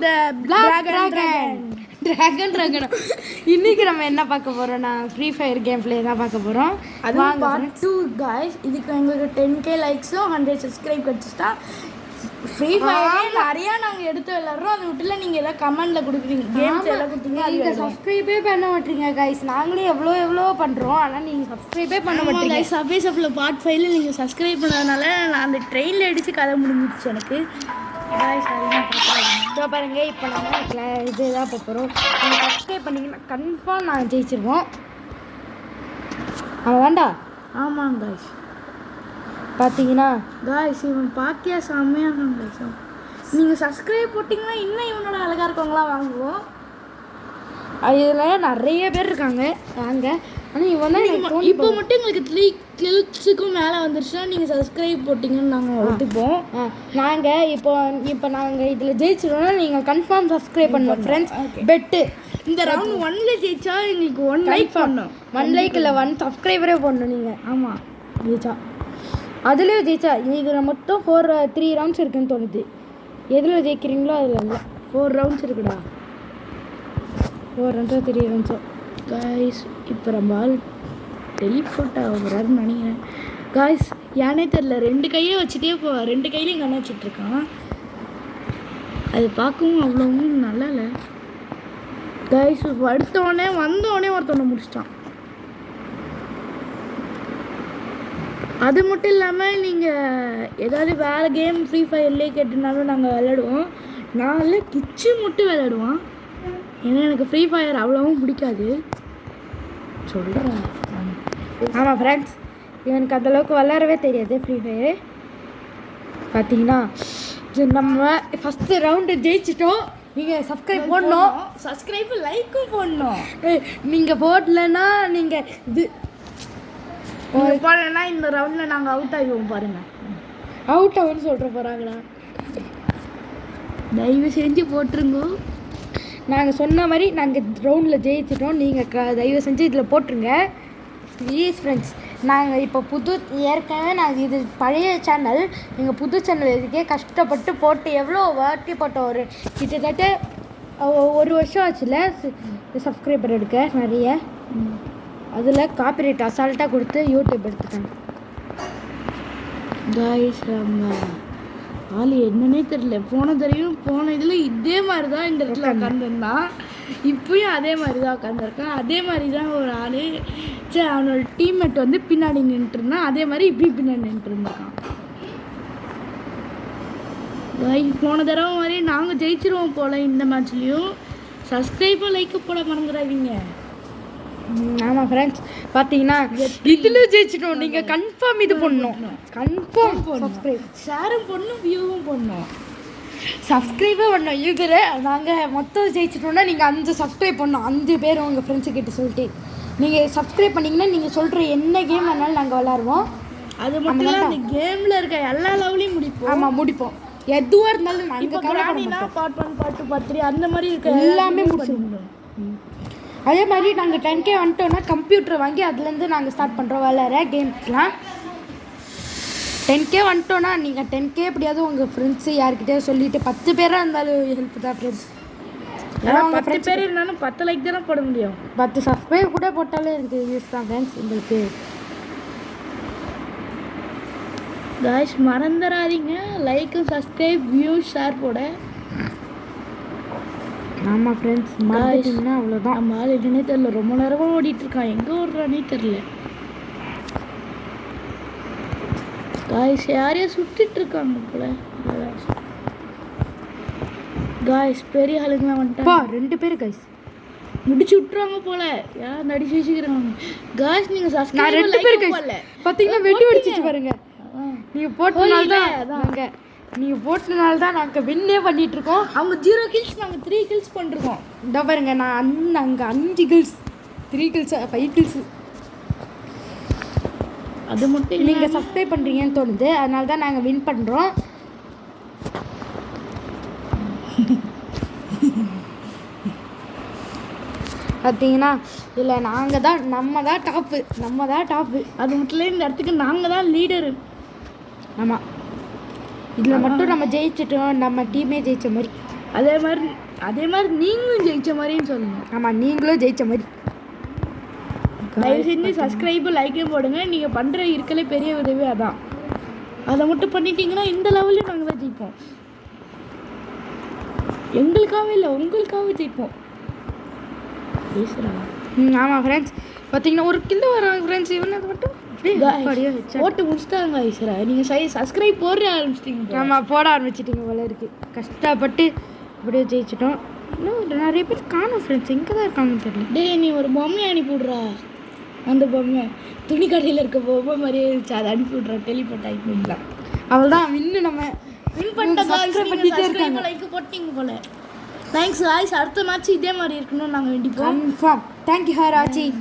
த dragon. இன்னைக்கு நம்ம என்ன பார்க்க போறோம்னா ஃப்ரீ ஃபயர் கேம் பிளே தான் பார்க்க போறோம். அது பார்ட் 2 गाइस. இதுக்கு எங்களுக்கு 10k லைக்ஸும் 100 சப்ஸ்கிரைப் கிடைச்சிட்டா ஃப்ரீ ஃபயர் நிறைய நாங்க எடுத்து விளையாடுறோம். அது விட்டுல நீங்க எல்லாம் கமெண்ட்ல கொடுக்குறீங்க கேம்ஸ் எல்லாம் கொடுத்தீங்க. நீங்க சப்ஸ்கிரைபே பண்ண மாட்டீங்க गाइस. நாங்களே எவ்வளோ பண்றோம். ஆனா நீங்க சப்ஸ்கிரைபே பண்ண மாட்டீங்க. சபேஸ் அப்ல பார்ட் 5ல நீங்க சப்ஸ்கிரைப் பண்ணதுனால நான் அந்த ட்ரெயின்ல அடிச்சு கதை முடிஞ்சிடுச்சு எனக்கு. गाइस இப்போ பாருங்க, இப்போ நம்ம இதுதான் பார்க்குறோம். நீங்கள் சப்ஸ்கிரைப் பண்ணிங்கன்னா கன்ஃபார்ம் நாங்கள் ஜெயிச்சிருவோம். அவன் வேண்டா. ஆமாம் गाइस. பார்த்தீங்கன்னா गाइस இவன் பாக்கியா செம்மையாக இருக்கான் गाइस. நீங்கள் சப்ஸ்கிரைப் போட்டிங்கன்னா இன்னும் இவனோட அழகாக இருக்கவங்களாம் வாங்குவோம். இதில் நிறைய பேர் இருக்காங்க வாங்க. ஆனால் இவன் தான் இப்போ மட்டும் எங்களுக்கு 3 கில்ஸுக்கும் மேலே வந்துருச்சுன்னா நீங்கள் சப்ஸ்கிரைப் போட்டிங்கன்னு நாங்கள் ஒத்துப்போம். நாங்கள் இப்போ நாங்கள் இதில் ஜெயிச்சிடோம்னா நீங்கள் கன்ஃபார்ம் சப்ஸ்கிரைப் பண்ணுவோம் ஃப்ரெண்ட்ஸ். பெட்டு இந்த ரவுண்ட் 1ல ஜெயிச்சா எங்களுக்கு 1 லைக் பண்ணணும். 1 லைக் இல்லை 1 சப்ஸ்கிரைபரே பண்ணணும் நீங்கள். ஆமாம் ஜெயிச்சா அதுலேயும் ஜெயிச்சா இதில் மொத்தம் 3 ரவுண்ட்ஸ் இருக்குன்னு தோணுது. எதில் ஜெயிக்கிறீங்களோ அதில் இல்லை. 4 ரவுண்ட்ஸ் இருக்குடா. 4 ரவுண்ட்ஸோ 3 ரவுண்ட்ஸோ. गाइस இப்போ நம்ம டெலிபோர்ட் ஆகுறாருன்னு நினைக்கிறேன். गाइस ஏனே தெரியல 2 கையை வச்சுட்டே 2 கையிலையும் கண்ணை வச்சுட்ருக்கான். அது பார்க்கவும் அவ்வளோவும் நல்லா இல்லை. गाइस வந்தோடனே ஒருத்தவனை முடிச்சிட்டான். அது மட்டும் இல்லாமல் நீங்கள் ஏதாவது வேறு கேம் ஃப்ரீ ஃபயர்லேயே கேட்டுனாலும் நாங்கள் விளையாடுவோம். நாங்களே கிச்சு மட்டும் விளையாடுவோம். ஏன்னா எனக்கு ஃப்ரீ ஃபயர் அவ்வளோவும் பிடிக்காது சொல்கிறேன். ஆமாம் ஃப்ரெண்ட்ஸ், எனக்கு அந்தளவுக்கு விளையாடவே தெரியாது ஃப்ரீ ஃபயரு. பார்த்தீங்கன்னா நம்ம ஃபஸ்ட்டு ரவுண்டு ஜெயிச்சிட்டோம். நீங்கள் சப்ஸ்கிரைப் பண்ணணும். சப்ஸ்கிரைப் லைக்கும் பண்ணணும். நீங்கள் போடலன்னா நீங்கள் இது போடலன்னா இந்த ரவுண்டில் நாங்கள் அவுட் ஆகிடுவோம் பாருங்கள். அவுட் ஆகுன்னு சொல்கிற போகிறாங்களா? தயவு செஞ்சு போட்டுருங்க. நாங்கள் சொன்ன மாதிரி நாங்கள் ரவுண்டில் ஜெயிச்சிட்டோம். நீங்கள் தயவு செஞ்சு இதில் போட்டுருங்க ப்ளீஸ் ஃப்ரெண்ட்ஸ். நாங்கள் இப்போ ஏற்கனவே நாங்கள் இது பழைய சேனல். எங்கள் புது சேனல் இதுக்கே கஷ்டப்பட்டு போட்டு எவ்வளோ வாட்டி போட்டோம். ஒரு கிட்டத்தட்ட 1 வருஷம் ஆச்சுல சப்ஸ்கிரைபர் எடுக்க நிறைய. அதில் காப்பிரைட் அசால்ட்டாக கொடுத்து யூடியூப் எடுத்துட்டாங்க. गाइस ஆள் என்னன்னே தெரியல. போன இதில் இதே மாதிரி தான் இந்த இடத்துல உட்காந்துருந்தான். இப்பயும் அதே மாதிரி தான் உட்காந்துருக்கான். அதே மாதிரி தான் ஒரு ஆள் சரி அவனோட டீம்மேட் வந்து பின்னாடி நின்றுருந்தான். அதே மாதிரி இப்பயும் பின்னாடி நின்றுருந்துருக்கான். போன தடவை மாதிரி நாங்கள் ஜெயிச்சிருவோம் போல் இந்த மேட்ச்லேயும். சப்ஸ்கிரைபர் லைக்கு போட மறந்துடாதீங்க. ஆமாம் ஃப்ரெண்ட்ஸ், பார்த்தீங்கன்னா இதில் ஜெயிச்சிட்டோம். நீங்கள் கன்ஃபார்ம் இது பண்ணணும். கன்ஃபார்ம் சப்ஸ்கிரைப் ஷேரும் பண்ணணும், வியூவும் பண்ணணும், சப்ஸ்கிரைபே பண்ணணும். இதில் நாங்கள் மொத்தம் ஜெயிச்சிட்டோம்னா நீங்கள் 5 சப்ஸ்கிரைப் பண்ணணும். 5 பேர் உங்கள் ஃப்ரெண்ட்ஸுக்கிட்ட சொல்லிட்டு நீங்கள் சப்ஸ்கிரைப் பண்ணிங்கன்னா நீங்கள் சொல்கிற என்ன கேம் வேணாலும் நாங்கள் விளாடுவோம். அது மட்டும் இல்லை, அந்த கேமில் இருக்க எல்லா லெவலையும் முடிப்போம். ஆமாம் முடிப்போம். எதுவாக இருந்தாலும் நாங்கள் பார்ட் 1 பார்ட் 2 பார்ட் 3 அந்த மாதிரி இருக்க எல்லாமே முடிச்சிடணும். அதே மாதிரி நாங்கள் 10K வந்துட்டோன்னா கம்ப்யூட்டர் வாங்கி அதுலேருந்து நாங்கள் ஸ்டார்ட் பண்ணுறோம் விளையாட கேம்ஸ்லாம். 10K வந்துட்டோன்னா நீங்கள் 10K எப்படியாவது உங்கள் ஃப்ரெண்ட்ஸு யார்கிட்டயாவது சொல்லிவிட்டு 10 பேராக இருந்தாலும் ஹெல்ப் தான் ஃப்ரெண்ட்ஸ். 10 பேர் இருந்தாலும் 10 லைக் தானே போட முடியும். 10 சப்ஸ்கிரைப் கூட போட்டாலே எனக்கு யூஸ் தான் ஃப்ரெண்ட்ஸ் உங்களுக்கு. गाइस மறந்துடாதீங்க லைக்கு சப்ஸ்கிரைப் வியூ ஷேர் போட. ஆமாம் ஃப்ரெண்ட்ஸ், மறந்துட்டீங்கன்னா அவ்வளோதான். நம்ம ஆள் என்னன்னே தெரில. ரொம்ப நேரமாக ஓடிட்டுருக்கான். எங்கே ஓடுறானே தெரில. गाइस யாரையா சுட்டுட்ருக்காங்க போல. गाइस பெரிய ஆளுங்களாம் வந்துட்டாங்க. 2 பேர் गाइस முடிச்சு விட்டுருவாங்க போல. யார் நடிச்சு வச்சுக்கிறாங்க. गाइस நீங்கள் சப்ஸ்கிரைப் 2 பேர் गाइस பார்த்தீங்கன்னா வெட்டி வெடிச்சிட்டு பாருங்க. நீங்கள் போட்டனால தான் நாங்கள் வின்னே பண்ணிகிட்ருக்கோம். அவங்க 0 கில்ஸ், நாங்கள் 3 கில்ஸ் பண்ணிருக்கோம். இந்த பாருங்க, நான் அங்கே 5 கில்ஸ் 3 கில்ஸ் 5 கில்ஸ். அது மட்டும் நீங்கள் சப்ஸ்கிரைப் பண்ணுறீங்கன்னு தோணுது. அதனால தான் நாங்கள் வின் பண்ணுறோம். பார்த்தீங்கன்னா இல்லை நம்ம தான் டாப்பு. அது மட்டும் இல்லை, இந்த இடத்துக்கு நாங்கள் தான் லீடரு. ஆமாம், இதில் மட்டும் நம்ம ஜெயிச்சிட்டோம். நம்ம டீமே ஜெயிச்ச மாதிரி. அதே மாதிரி நீங்களும் ஜெயிச்ச மாதிரியும் சொல்லணும். ஆமாம், நீங்களும் ஜெயிச்ச மாதிரி. தயவு செஞ்சு சப்ஸ்கிரைபும் லைக்கையும் போடுங்க. நீங்கள் பண்ணுற இருக்கலே பெரிய உதவி அதான். அதை மட்டும் பண்ணிட்டீங்கன்னா இந்த லெவல்லையும் நாங்கள் தான் ஜெயிப்போம். எங்களுக்காகவே இல்லை, உங்களுக்காகவே ஜெயிப்போம். பேசுகிறா. ஆமாம் ஃப்ரெண்ட்ஸ், பார்த்தீங்கன்னா ஒரு கிலோ வராங்க ஃப்ரெண்ட்ஸ். இவனை மட்டும் போட்டு முடிச்சிட்டாங்க ஐஸ்வரா. நீங்கள் சப்ஸ்கிரைப் போடுற ஆரம்பிச்சிட்டிங்க. ஆமாம், போட ஆரம்பிச்சிட்டிங்க போல இருக்கு. கஷ்டப்பட்டு அப்படியே ஜெயிச்சிட்டோம். இன்னும் நிறைய பேர் காணும் ஃப்ரெண்ட்ஸ், எங்கே தான் இருக்காங்கன்னு தெரியல. டேய், நீ ஒரு பொம்மையை அனுப்பிவிட்றா. அந்த பொம்மை துணி கடையில் இருக்க பொம்மை மாதிரியே இருந்துச்சு, அதை அனுப்பிவிட்றா. டெலிபோர்ட் ஆகி போயிடலாம். அவள் தான் நம்ம வின் பண்ணிட்டோம். லைக் போட்டிங்க போல. Thanks guys. அடுத்த மேட்ச் இதே மாதிரி இருக்கணும்னு நாங்கள் வேண்டிப்போம். கன்ஃபார்ம். தேங்க்யூ ஃபார் வாட்சிங்.